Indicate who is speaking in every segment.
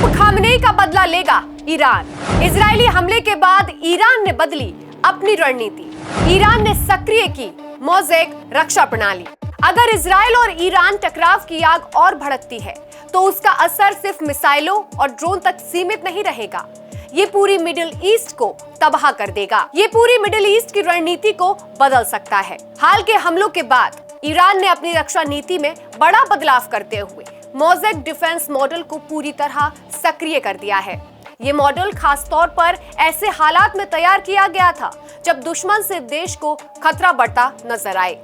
Speaker 1: अब खामनेई का बदला लेगा ईरान। इजरायली हमले के बाद ईरान ने बदली अपनी रणनीति। ईरान ने सक्रिय की मोज़ेक रक्षा प्रणाली। अगर इजरायल और ईरान टकराव की आग और भड़कती है तो उसका असर सिर्फ मिसाइलों और ड्रोन तक सीमित नहीं रहेगा, ये पूरी मिडिल ईस्ट को तबाह कर देगा। ये पूरी मिडिल ईस्ट की रणनीति को बदल सकता है। हाल के हमलों के बाद ईरान ने अपनी रक्षा नीति में बड़ा बदलाव करते हुए मोज़ेक डिफेंस मॉडल को पूरी तरह सक्रिय कर दिया है। ये मॉडल खास तौर पर ऐसे हालात में तैयार किया गया था जब दुश्मन से देश को खतरा बढ़ता नजर आए।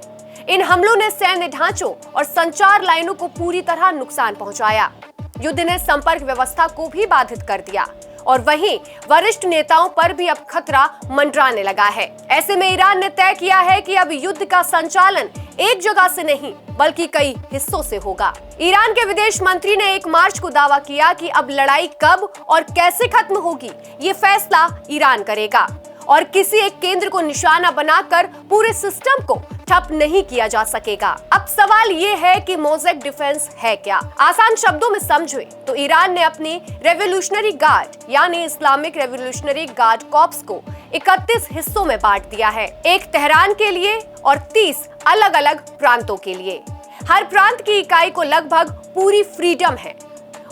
Speaker 1: इन हमलों ने सैन्य ढांचों और संचार लाइनों को पूरी तरह नुकसान पहुंचाया। युद्ध ने संपर्क व्यवस्था को भी बाधित कर दिया और वहीं वरिष्ठ नेताओं पर भी अब खतरा मंडराने लगा है। ऐसे में ईरान ने तय किया है कि अब युद्ध का संचालन एक जगह से नहीं बल्कि कई हिस्सों से होगा। ईरान के विदेश मंत्री ने 1 मार्च को दावा किया कि अब लड़ाई कब और कैसे खत्म होगी ये फैसला ईरान करेगा और किसी एक केंद्र को निशाना बनाकर पूरे सिस्टम को ठप नहीं किया जा सकेगा। अब सवाल ये है कि मोज़ेक डिफेंस है क्या? आसान शब्दों में समझे तो ईरान ने अपनी रेवोल्यूशनरी गार्ड यानी इस्लामिक रेवोल्यूशनरी गार्ड कॉर्प्स को 31 हिस्सों में बांट दिया है, एक तेहरान के लिए और 30 अलग अलग प्रांतों के लिए। हर प्रांत की इकाई को लगभग पूरी फ्रीडम है।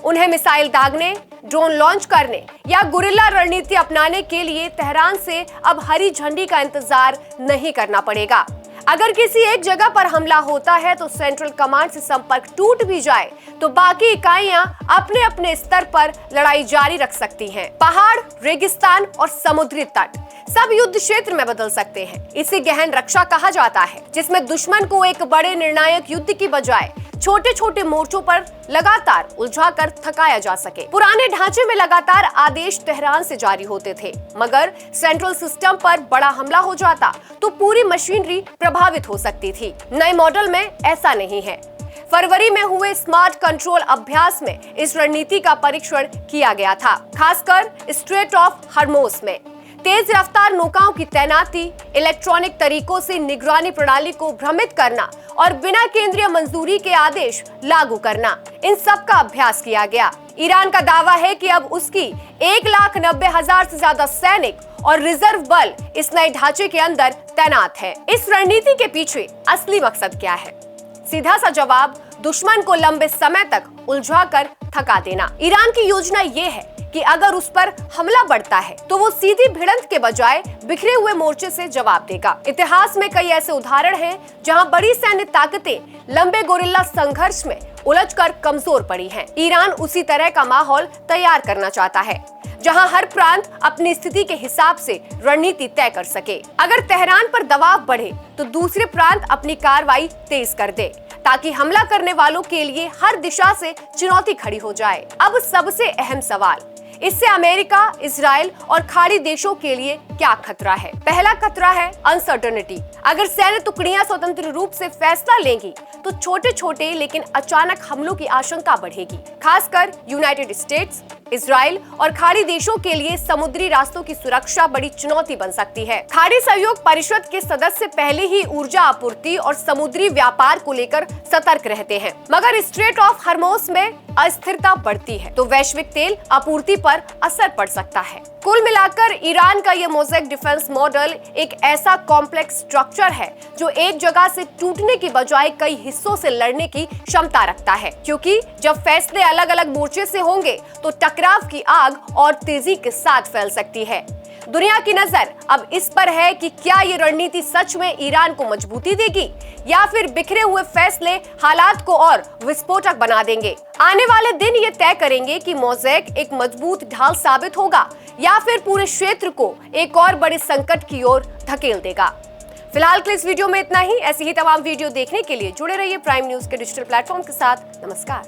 Speaker 1: उन्हें मिसाइल दागने, ड्रोन लॉन्च करने या गुरिल्ला रणनीति अपनाने के लिए तेहरान से अब हरी झंडी का इंतजार नहीं करना पड़ेगा। अगर किसी एक जगह पर हमला होता है तो सेंट्रल कमांड से संपर्क टूट भी जाए तो बाकी इकाइयां अपने अपने स्तर पर लड़ाई जारी रख सकती हैं। पहाड़, रेगिस्तान और समुद्री तट सब युद्ध क्षेत्र में बदल सकते हैं। इसे गहन रक्षा कहा जाता है, जिसमें दुश्मन को एक बड़े निर्णायक युद्ध की बजाय छोटे छोटे मोर्चों पर लगातार उलझाकर थकाया जा सके। पुराने ढांचे में लगातार आदेश तेहरान से जारी होते थे, मगर सेंट्रल सिस्टम पर बड़ा हमला हो जाता तो पूरी मशीनरी प्रभावित हो सकती थी। नए मॉडल में ऐसा नहीं है। फरवरी में हुए स्मार्ट कंट्रोल अभ्यास में इस रणनीति का परीक्षण किया गया था, खासकर स्ट्रेट ऑफ हॉर्मुज़ में। तेज रफ्तार नौकाओं की तैनाती, इलेक्ट्रॉनिक तरीकों से निगरानी प्रणाली को भ्रमित करना और बिना केंद्रीय मंजूरी के आदेश लागू करना, इन सब का अभ्यास किया गया। ईरान का दावा है कि अब उसकी 1,90,000 से ज्यादा सैनिक और रिजर्व बल इस नए ढांचे के अंदर तैनात है। इस रणनीति के पीछे असली मकसद क्या है? सीधा सा जवाब, दुश्मन को लंबे समय तक उलझाकर थका देना। ईरान की योजना ये है कि अगर उस पर हमला बढ़ता है तो वो सीधी भिड़ंत के बजाय बिखरे हुए मोर्चे से जवाब देगा। इतिहास में कई ऐसे उदाहरण हैं जहां बड़ी सैन्य ताकतें लंबे गोरिल्ला संघर्ष में उलझकर कमजोर पड़ी हैं। ईरान उसी तरह का माहौल तैयार करना चाहता है जहां हर प्रांत अपनी स्थिति के हिसाब से रणनीति तय कर सके। अगर तेहरान पर दबाव बढ़े तो दूसरे प्रांत अपनी कार्रवाई तेज कर दे ताकि हमला करने वालों के लिए हर दिशा से चुनौती खड़ी हो जाए। अब सबसे अहम सवाल, इससे अमेरिका, इजराइल और खाड़ी देशों के लिए क्या खतरा है? पहला खतरा है अनसर्टेनिटी। अगर सैन्य टुकड़ियां स्वतंत्र रूप से फैसला लेंगी तो छोटे छोटे लेकिन अचानक हमलों की आशंका बढ़ेगी। खासकर यूनाइटेड स्टेट्स, इजराइल और खाड़ी देशों के लिए समुद्री रास्तों की सुरक्षा बड़ी चुनौती बन सकती है। खाड़ी सहयोग परिषद के सदस्य पहले ही ऊर्जा आपूर्ति और समुद्री व्यापार को लेकर सतर्क रहते हैं, मगर स्ट्रेट ऑफ हॉर्मुज़ में अस्थिरता बढ़ती है तो वैश्विक तेल आपूर्ति पर असर पड़ सकता है। कुल मिलाकर ईरान का ये मोज़ेक डिफेंस मॉडल एक ऐसा कॉम्प्लेक्स स्ट्रक्चर है जो एक जगह से टूटने की बजाय कई हिस्सों से लड़ने की क्षमता रखता है, क्योंकि जब फैसले अलग अलग मोर्चे से होंगे तो टकराव की आग और तेजी के साथ फैल सकती है। दुनिया की नजर अब इस पर है कि क्या ये रणनीति सच में ईरान को मजबूती देगी या फिर बिखरे हुए फैसले हालात को और विस्फोटक बना देंगे। आने वाले दिन ये तय करेंगे कि मोज़ेक एक मजबूत ढाल साबित होगा या फिर पूरे क्षेत्र को एक और बड़े संकट की ओर धकेल देगा। फिलहाल के इस वीडियो में इतना ही। ऐसी ही तमाम वीडियो देखने के लिए जुड़े रहिए प्राइम न्यूज के डिजिटल प्लेटफॉर्म के साथ। नमस्कार।